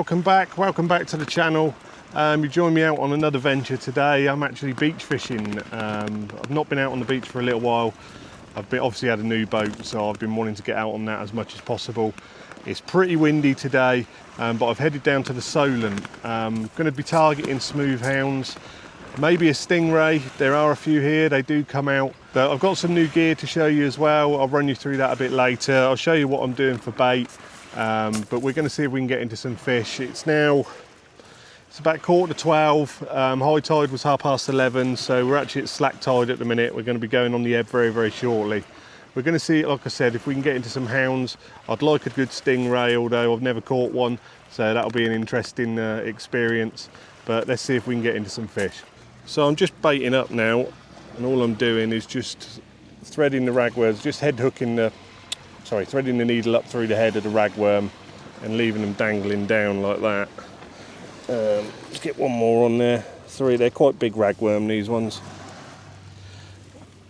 welcome back to the channel. You join me out on another venture today. I'm actually beach fishing. I've not been out on the beach for a little while. I've obviously had a new boat, so I've been wanting to get out on that as much as possible. It's pretty windy today, but I've headed down to the Solent. I'm going to be targeting smooth-hounds, maybe a stingray. There are a few here, they do come out. But I've got some new gear to show you as well. I'll run you through that a bit later. I'll show you what I'm doing for bait. But we're going to see if we can get into some fish. It's about 11:45. High tide was 11:30, so we're actually at slack tide at the minute. We're going to be going on the ebb very, very shortly. We're going to see, like I said, if we can get into some hounds. I'd like a good stingray, although I've never caught one, so that'll be an interesting experience. But let's see if we can get into some fish. So I'm just baiting up now, and all I'm doing is just threading the ragworms, just threading the needle up through the head of the ragworm and leaving them dangling down like that. Let's get one more on there. Three, they're quite big ragworm, these ones.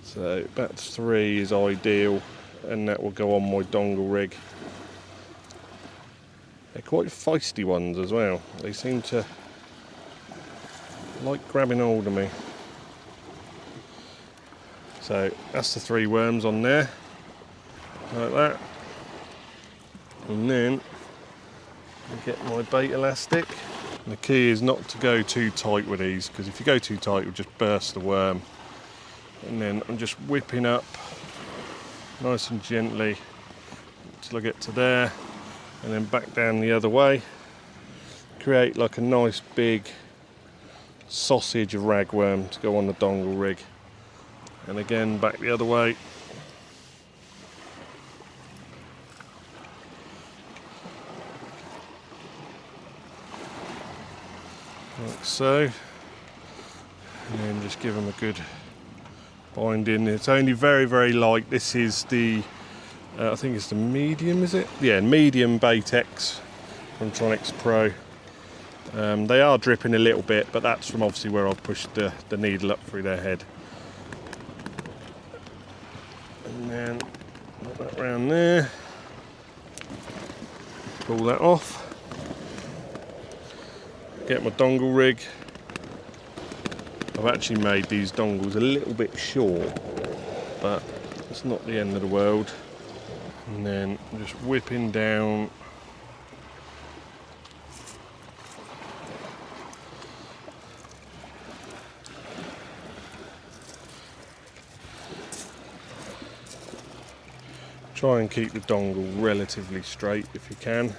So about 3 is ideal, and that will go on my dongle rig. They're quite feisty ones as well. They seem to like grabbing hold of me. So that's the 3 worms on there, like that. And then I get my bait elastic. And the key is not to go too tight with these, because if you go too tight you'll just burst the worm. And then I'm just whipping up nice and gently till I get to there, and then back down the other way. Create like a nice big sausage of ragworm to go on the dongle rig. And again back the other way. Like so. And then just give them a good binding. It's only very, very light. This is the I think it's the medium, is it? Yeah, medium Baitex from Tronics Pro. They are dripping a little bit, but that's from obviously where I've pushed the needle up through their head. And then put that round there, pull that off, get my dongle rig. I've actually made these dongles a little bit short, but it's not the end of the world. And then I'm just whipping down. Try and keep the dongle relatively straight if you can.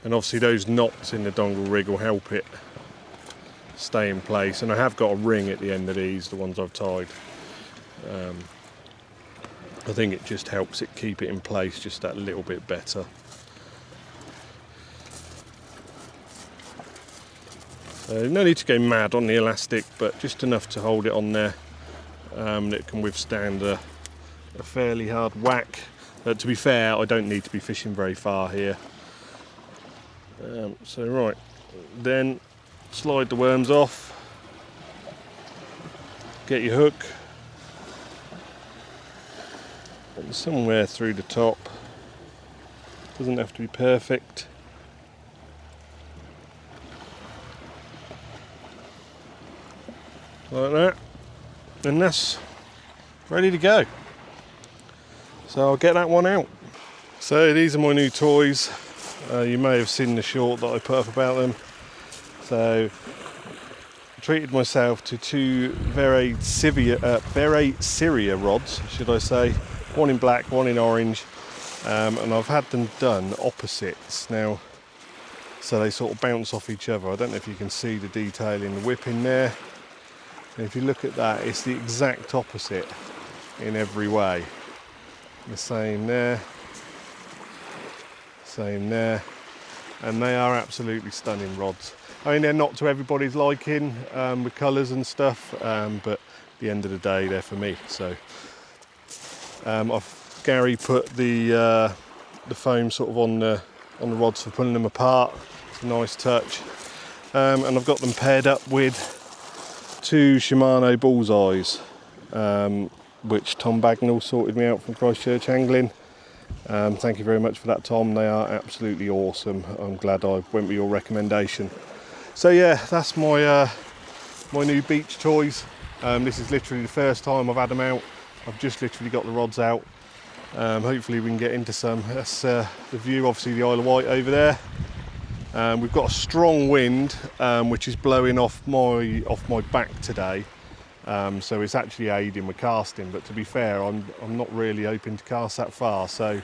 And obviously those knots in the dongle rig will help it stay in place. And I have got a ring at the end of these, the ones I've tied. I think it just helps it keep it in place just that little bit better. So no need to go mad on the elastic, but just enough to hold it on there. That can withstand a fairly hard whack. To be fair, I don't need to be fishing very far here. So right, then slide the worms off, get your hook, and somewhere through the top. Doesn't have to be perfect. Like that. And that's ready to go. So I'll get that one out. So these are my new toys. You may have seen the short that I put up about them. So I treated myself to 2 very Syria rods, should I say. One in black, one in orange. And I've had them done opposites now, so they sort of bounce off each other. I don't know if you can see the detail in the whipping there. And if you look at that, it's the exact opposite in every way. The same there, same there, and they are absolutely stunning rods. I mean, they're not to everybody's liking with colours and stuff, but at the end of the day, they're for me. So Gary put the foam sort of on the rods for pulling them apart. It's a nice touch, and I've got them paired up with 2 Shimano bullseyes, which Tom Bagnall sorted me out from Christchurch Angling. Thank you very much for that, Tom. They are absolutely awesome. I'm glad I went with your recommendation. So yeah, that's my my new beach toys. This is literally the first time I've had them out. I've just literally got the rods out. Hopefully we can get into some. That's the view, obviously the Isle of Wight over there. We've got a strong wind which is blowing off my back today, so it's actually aiding with casting. But to be fair, I'm not really hoping to cast that far. So,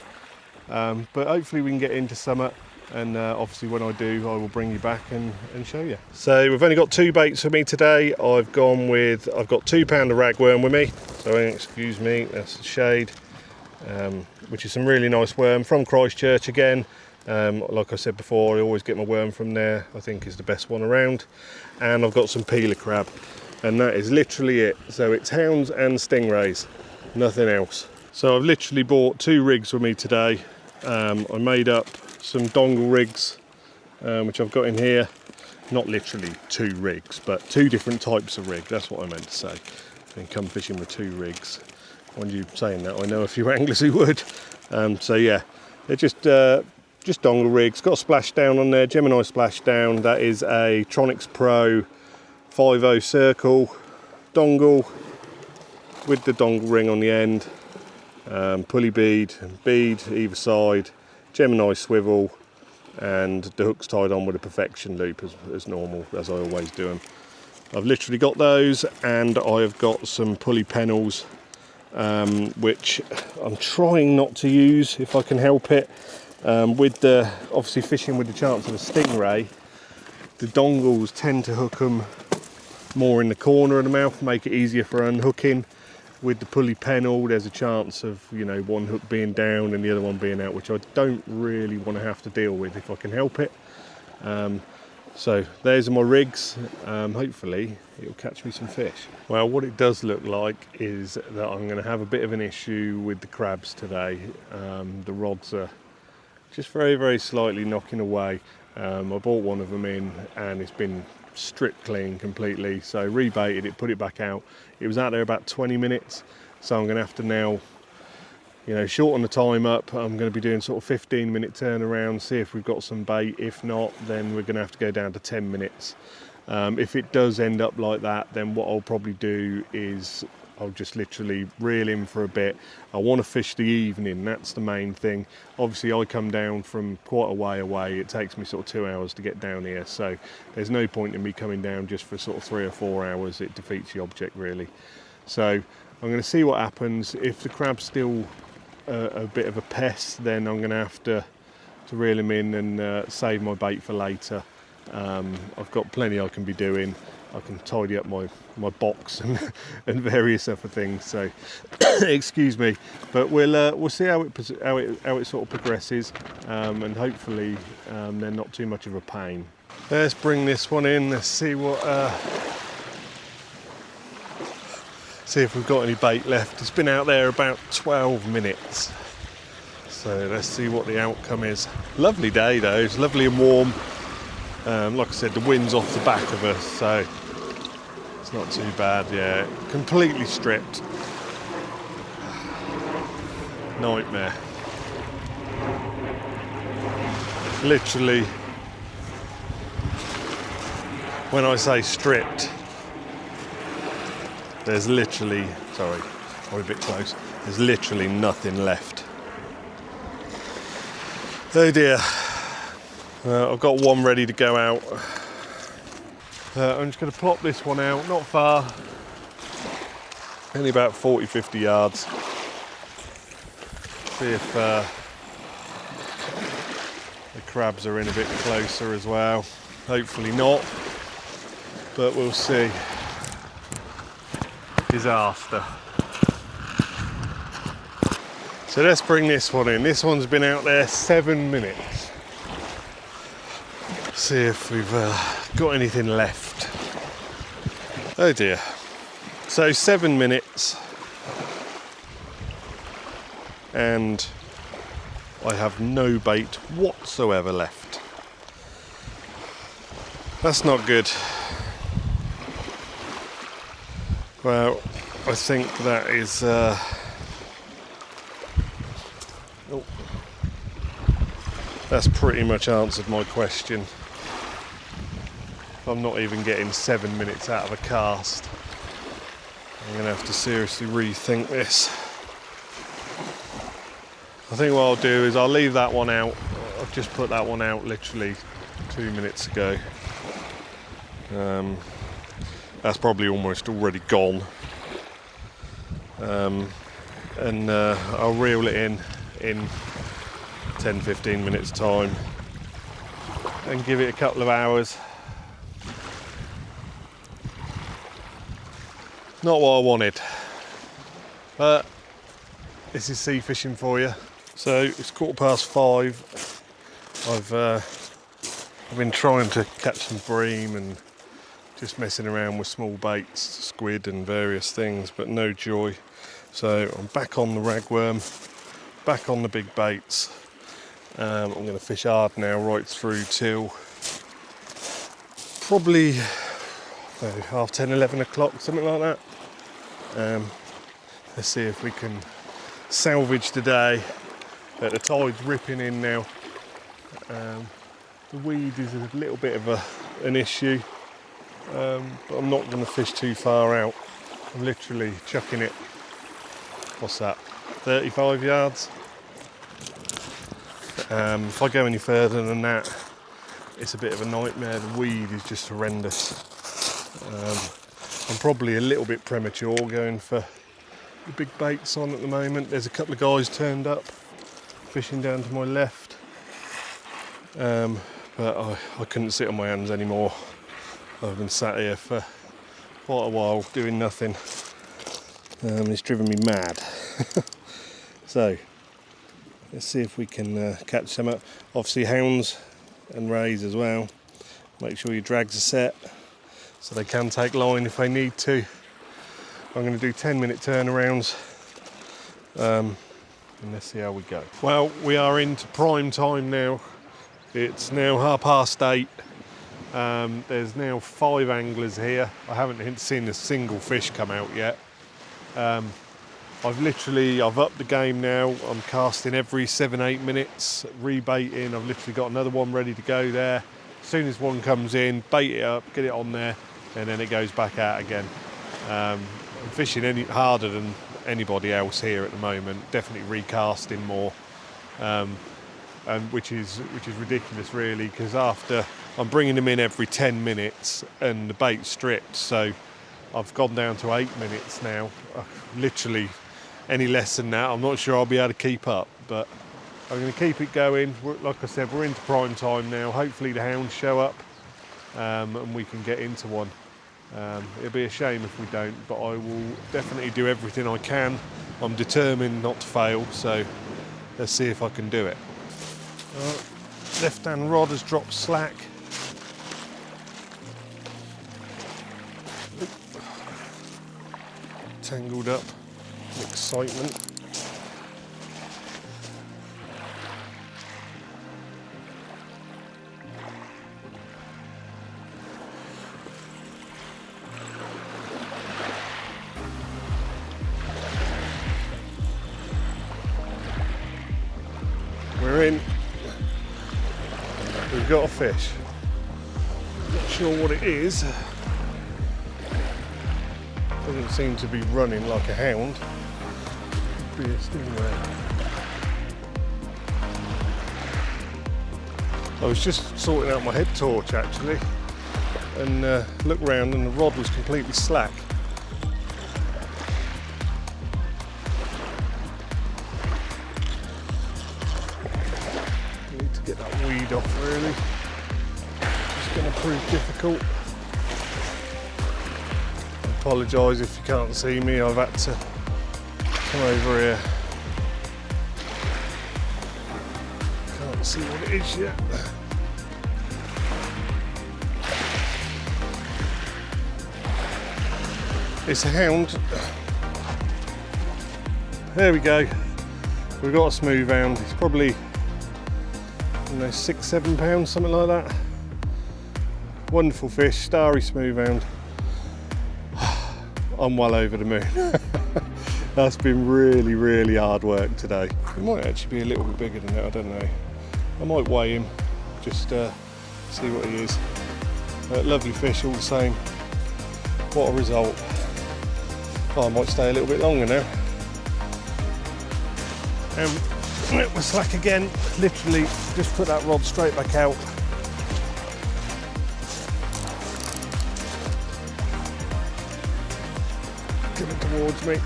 but hopefully we can get into summer, and obviously when I do, I will bring you back and show you. So we've only got 2 baits for me today. I've got 2 pound of ragworm with me. So excuse me, that's the shade, which is some really nice worm from Christchurch again. Like I said before, I always get my worm from there. I think is the best one around. And I've got some peeler crab, and that is literally it. So it's hounds and stingrays, nothing else. So I've literally bought 2 rigs with me today. I made up some dongle rigs, which I've got in here. Not literally 2 rigs, but 2 different types of rig. That's what I meant to say. And come fishing with 2 rigs. When you saying that, I know a few anglers who would. So yeah, they're just dongle rigs. Got a splashdown on there, Gemini splashdown. That is a Tronics Pro 50 circle dongle with the dongle ring on the end, pulley bead either side, Gemini swivel, and the hook's tied on with a perfection loop as normal, as I always do them. I've literally got those, and I've got some pulley pennels, which I'm trying not to use if I can help it. With the obviously fishing with the chance of a stingray, the dongles tend to hook them more in the corner of the mouth, make it easier for unhooking. With the pulley pennel, there's a chance of, you know, one hook being down and the other one being out, which I don't really want to have to deal with if I can help it. So there's my rigs. Hopefully it'll catch me some fish. Well, what it does look like is that I'm going to have a bit of an issue with the crabs today. The rods are just very, very slightly knocking away. I bought one of them in and it's been stripped clean completely. So rebaited it, put it back out. It was out there about 20 minutes. So I'm going to have to now, you know, shorten the time up. I'm going to be doing sort of 15-minute turnaround, see if we've got some bait. If not, then we're going to have to go down to 10 minutes. If it does end up like that, then what I'll probably do is I'll just literally reel in for a bit. I want to fish the evening, that's the main thing. Obviously I come down from quite a way away. It takes me sort of 2 hours to get down here, so there's no point in me coming down just for sort of 3 or 4 hours. It defeats the object really. So I'm going to see what happens. If the crab's still a bit of a pest, then I'm going to have to reel him in and save my bait for later. I've got plenty I can be doing. I can tidy up my box and various other things. So excuse me, but we'll see how it sort of progresses, and hopefully they're not too much of a pain. Let's bring this one in. Let's see if we've got any bait left. It's been out there about 12 minutes. So let's see what the outcome is. Lovely day though, it's lovely and warm. Like I said, the wind's off the back of us, so it's not too bad. Yeah, completely stripped. Nightmare. Literally, when I say stripped, there's literally, sorry, I'm a bit close, there's literally nothing left. Oh dear. I've got one ready to go out. I'm just going to plop this one out, not far, only about 40-50 yards. See if the crabs are in a bit closer as well. Hopefully not, but we'll see. Disaster. So let's bring this one in. This one's been out there 7 minutes. See if we've got anything left. Oh dear. So 7 minutes and I have no bait whatsoever left. That's not good. Well, I think that is that's pretty much answered my question. I'm not even getting 7 minutes out of a cast. I'm going to have to seriously rethink this. I think what I'll do is I'll leave that one out. I've just put that one out literally 2 minutes ago. That's probably almost already gone. And I'll reel it in 10-15 minutes time and give it a couple of hours. Not what I wanted, but this is sea fishing for you. So it's 5:15. I've been trying to catch some bream and just messing around with small baits, squid and various things, but no joy. So I'm back on the ragworm, back on the big baits. I'm going to fish hard now right through till probably 10:30, 11 o'clock, something like that. Let's see if we can salvage today. But the tide's ripping in now. The weed is a little bit of an issue, but I'm not going to fish too far out. I'm literally chucking it, what's that, 35 yards? If I go any further than that, it's a bit of a nightmare. The weed is just horrendous. I'm probably a little bit premature going for the big baits on at the moment. There's a couple of guys turned up fishing down to my left, but I couldn't sit on my hands anymore. I've been sat here for quite a while doing nothing. It's driven me mad. So let's see if we can catch some up. Obviously hounds and rays as well. Make sure your drags are set so they can take line if they need to. I'm going to do 10-minute turnarounds, and let's see how we go. Well, we are into prime time now. It's now 8:30. There's now 5 anglers here. I haven't seen a single fish come out yet. I've upped the game now. I'm casting every 7-8 minutes, rebaiting. I've literally got another one ready to go there. As soon as one comes in, bait it up, get it on there, and then it goes back out again. I'm fishing harder than anybody else here at the moment. Definitely recasting more, and which is ridiculous really, because after I'm bringing them in every 10 minutes and the bait's stripped, so I've gone down to 8 minutes now. Literally any less than that, I'm not sure I'll be able to keep up, but I'm going to keep it going. Like I said, we're into prime time now. Hopefully the hounds show up, and we can get into one. It'll be a shame if we don't, but I will definitely do everything I can. I'm determined not to fail, so let's see if I can do it. Left hand rod has dropped slack. Tangled up, excitement. We're in. We've got a fish. Not sure what it is. Doesn't seem to be running like a hound. Could be a stingray. I was just sorting out my head torch actually, and looked round and the rod was completely slack. Need to get that weed off really. It's going to prove difficult. I apologise if you can't see me, I've had to come over here. Can't see what it is yet. It's a hound. There we go. We've got a smooth-hound. It's probably, 6-7 pounds, something like that. Wonderful fish, starry smooth-hound. I'm well over the moon. That's been really, really hard work today. It might actually be a little bit bigger than that, I don't know. I might weigh him, just see what he is. Lovely fish all the same. What a result. Oh, I might stay a little bit longer now. We're slack again. Literally just put that rod straight back out. Coming towards me.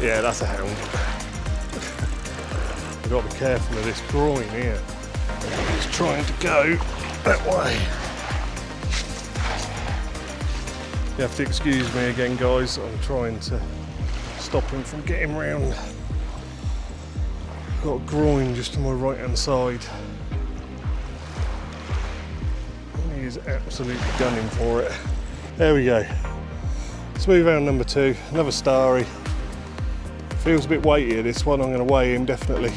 Yeah, that's a hound. I've got to be careful of this groin here. It's trying to go that way. You have to excuse me again, guys. I'm trying to stop him from getting round. I've got a groin just on my right hand side. He is absolutely gunning for it. There we go. Smooth-Hound number 2, another starry. Feels a bit weightier this one, I'm going to weigh him definitely.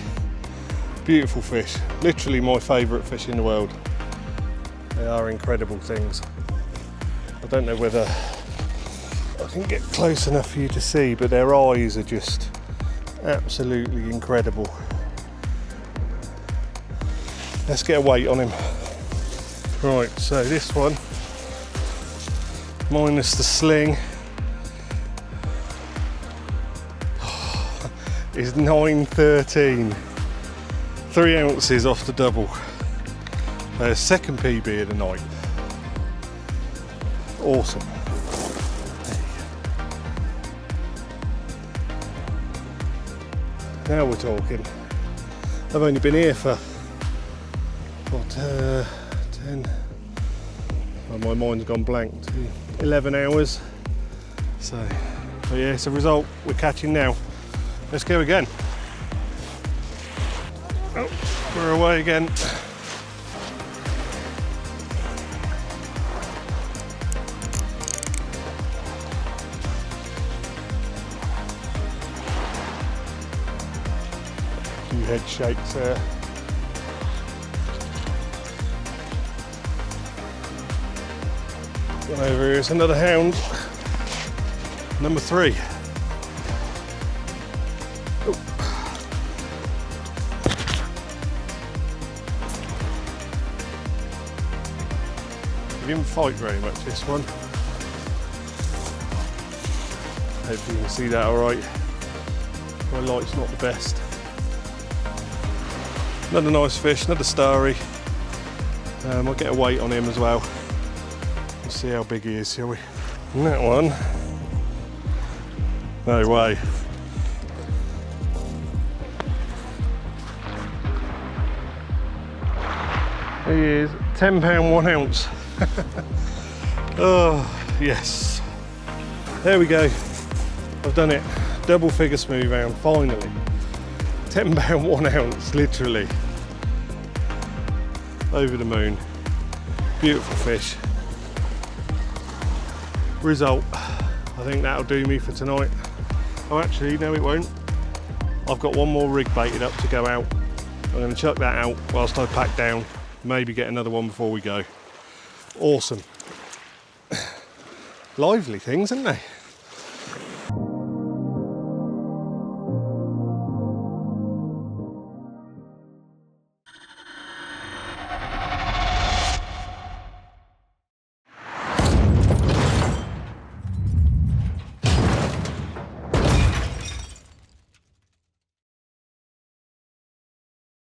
Beautiful fish, literally my favourite fish in the world. They are incredible things. I don't know whether I can get close enough for you to see, but their eyes are just absolutely incredible. Let's get a weight on him. Right, so this one, minus the sling, is 9.13. 3 ounces off the double. Second PB of the night. Awesome. Now we're talking. I've only been here for what, 10, oh, my mind's gone blank, 11 hours. So, but yeah, it's a result we're catching now. Let's go again. Oh, we're away again. Few head shakes there. One over here is another hound. Number 3. He didn't fight very much, this one. Hopefully you can see that alright. My light's not the best. Another nice fish, another starry. I'll get a weight on him as well. Let's see how big he is, shall we? And that one, no way. He is £10 1 ounce. Oh, yes. There we go. I've done it. Double figure smooth-hound, finally. £10 1 ounce, literally. Over the moon. Beautiful fish. Result. I think that'll do me for tonight. Oh, actually, no, it won't. I've got one more rig baited up to go out. I'm going to chuck that out whilst I pack down. Maybe get another one before we go. Awesome. Lively things, aren't they?